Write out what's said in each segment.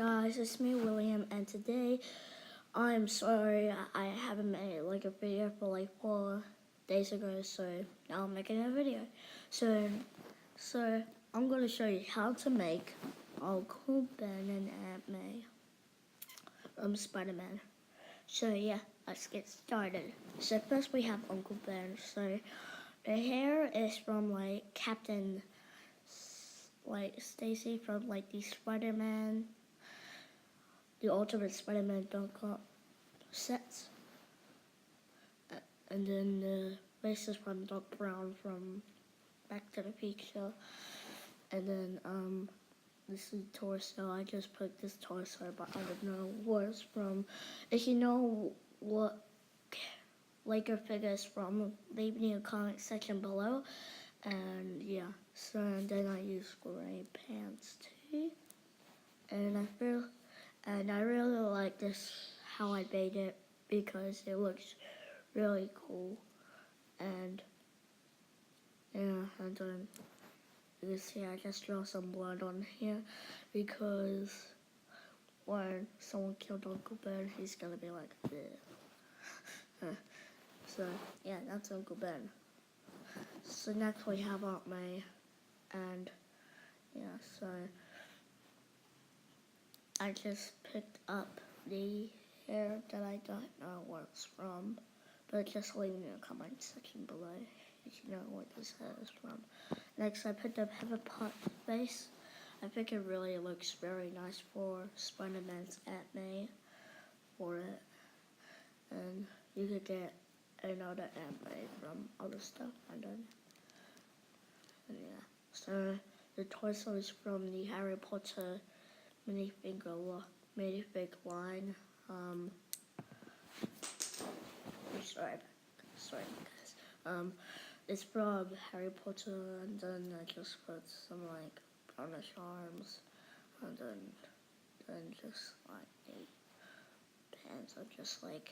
guys, it's me William, and today I'm sorry I haven't made like a video for like 4 days ago, so now I'm making a video. So I'm gonna show you how to make Uncle Ben and Aunt May Spider-Man. So yeah, let's get started. So first we have Uncle Ben. So the hair is from like Captain Stacy from like the Spider-Man, the Ultimate Spider-Man Dunlop sets. And then the face is from Doc Brown from Back to the Future. And then this is torso. I just put this torso, but I don't know what it's from. If you know what Laker figure is from, leave me in the comment section below. And yeah, so then I use gray pants too. And I really like this, how I made it, because it looks really cool. And yeah, and then you can see I just draw some blood on here, because when someone killed Uncle Ben, he's gonna be like this. So yeah, that's Uncle Ben. So next we have Aunt May, and yeah, so I just picked up the hair that I don't know where it's from, but just leave me in the comment section below if you know what this hair is from. Next, I picked up Pepper Potts face. I think it really looks very nice for Spider-Man's Aunt May for it, and you could get another Aunt May from other stuff I done. And yeah, so the torso is from the Harry Potter minifig line. Sorry guys. It's from Harry Potter, and then I just put some like brownish arms, and then just like the pants are just like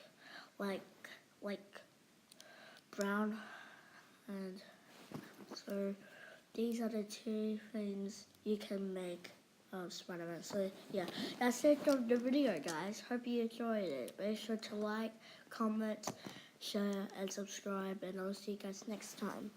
brown. And so these are the two things you can make Spider-Man. So yeah, that's it for the video, guys. Hope you enjoyed it. Make sure to like, comment, share, and subscribe, and I'll see you guys next time.